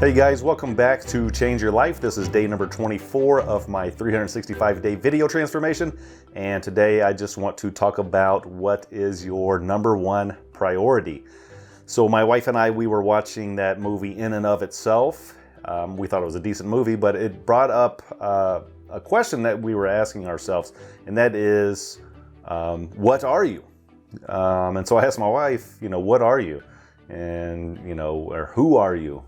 Hey guys, welcome back to Change Your Life. This is day number 24 of my 365-day video transformation. And today I just want to talk about what is your number one priority. So my wife and I, we were watching that movie In and of Itself. We thought it was a decent movie, but it brought up a question that we were asking ourselves, and that is, what are you? And so I asked my wife, what are you? And or who are you,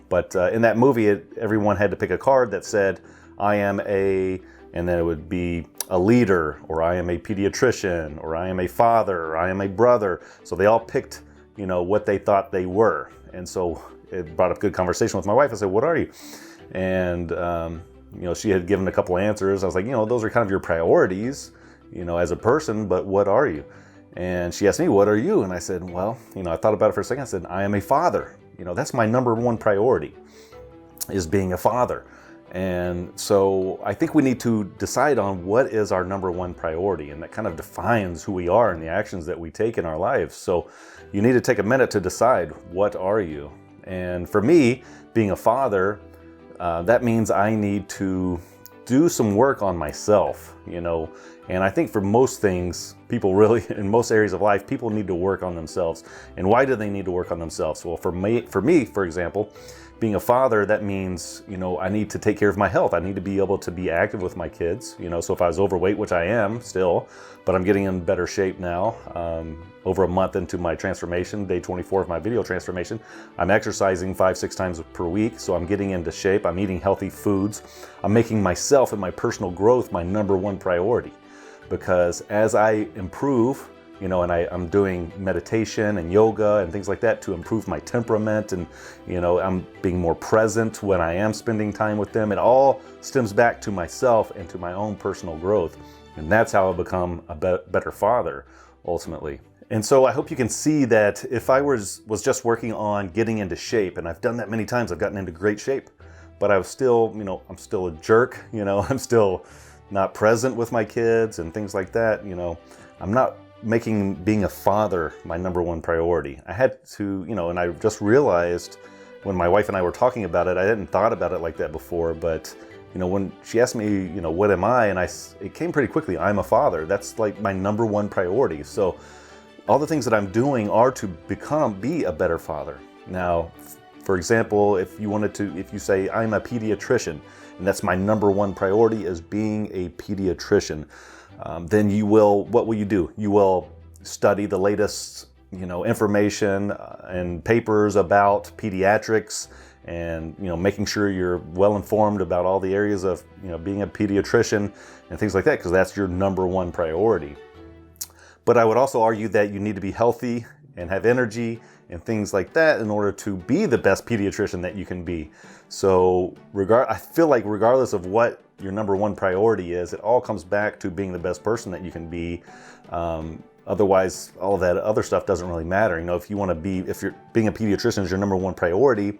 but in that movie everyone had to pick a card that said I am a, and then it would be a leader, or I am a pediatrician, or I am a father, or I am a brother. So they all picked what they thought they were. And so it brought up good conversation with my wife. I said, what are you? And she had given a couple answers. I was like, those are kind of your priorities as a person, but what are you? And she asked me, what are you? And I said, well, I thought about it for a second. I said, I am a father. That's my number one priority, is being a father. And so I think we need to decide on what is our number one priority. And that kind of defines who we are and the actions that we take in our lives. So you need to take a minute to decide, what are you? And for me, being a father, that means I need to do some work on myself, and I think for most things, people really, in most areas of life, people need to work on themselves. And why do they need to work on themselves? Well, for me, for example, being a father, that means, I need to take care of my health. I need to be able to be active with my kids, so if I was overweight, which I am still, but I'm getting in better shape now, over a month into my transformation, day 24 of my video transformation, I'm exercising 5-6 times per week. So I'm getting into shape. I'm eating healthy foods. I'm making myself and my personal growth my number one priority. Because as I improve, and I'm doing meditation and yoga and things like that to improve my temperament, and I'm being more present when I am spending time with them. It all stems back to myself and to my own personal growth, and that's how I become a better father ultimately. And so I hope you can see that if I was just working on getting into shape, and I've done that many times, I've gotten into great shape, but I was still, I'm still a jerk, I'm still not present with my kids and things like that, I'm not making being a father my number one priority. I had to, and I just realized when my wife and I were talking about it, I hadn't thought about it like that before, but when she asked me, what am I? And it came pretty quickly. I'm a father. That's like my number one priority. So all the things that I'm doing are to be a better father. Now, for example, if you say I'm a pediatrician, and that's my number one priority, is being a pediatrician, then what will you do? You will study the latest, information and papers about pediatrics, and making sure you're well informed about all the areas of being a pediatrician and things like that, because that's your number one priority. But I would also argue that you need to be healthy and have energy and things like that in order to be the best pediatrician that you can be. So I feel like regardless of what your number one priority is, it all comes back to being the best person that you can be. Otherwise, all of that other stuff doesn't really matter. If you're being a pediatrician is your number one priority,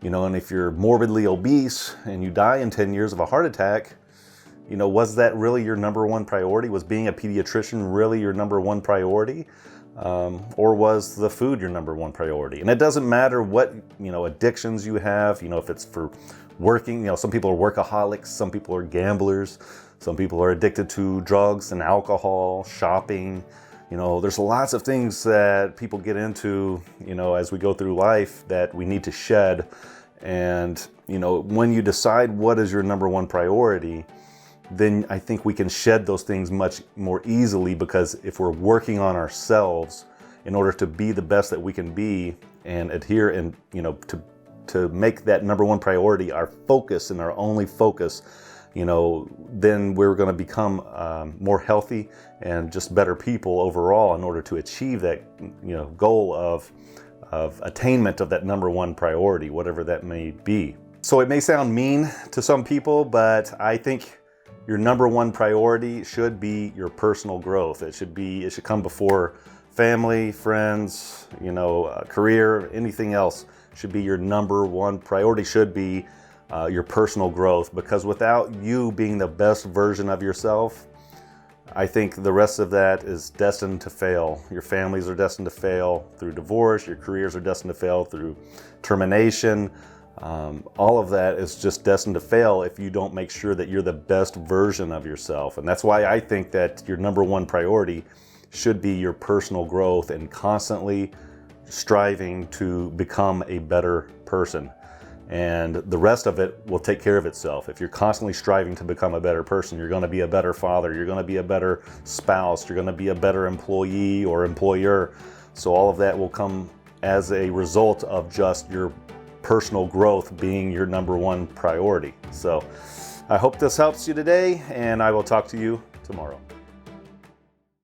and if you're morbidly obese and you die in 10 years of a heart attack, was that really your number one priority? Was being a pediatrician really your number one priority? Or was the food your number one priority? And it doesn't matter what, addictions you have, if it's for working, some people are workaholics, some people are gamblers, some people are addicted to drugs and alcohol, shopping. There's lots of things that people get into, as we go through life that we need to shed. And, when you decide what is your number one priority, then I think we can shed those things much more easily, because if we're working on ourselves in order to be the best that we can be and adhere and, to make that number one priority our focus and our only focus, then we're going to become more healthy and just better people overall in order to achieve that, goal of attainment of that number one priority, whatever that may be. So it may sound mean to some people, but I think your number one priority should be your personal growth. It should come before family, friends, career, anything else. Should be your number one priority, should be your personal growth, because without you being the best version of yourself, I think the rest of that is destined to fail. Your families are destined to fail through divorce. Your careers are destined to fail through termination. all of that is just destined to fail if you don't make sure that you're the best version of yourself. And that's why I think that your number one priority should be your personal growth and constantly striving to become a better person. And the rest of it will take care of itself. If you're constantly striving to become a better person, you're going to be a better father, you're going to be a better spouse, you're going to be a better employee or employer. So all of that will come as a result of just your personal growth being your number one priority. So I hope this helps you today, and I will talk to you tomorrow.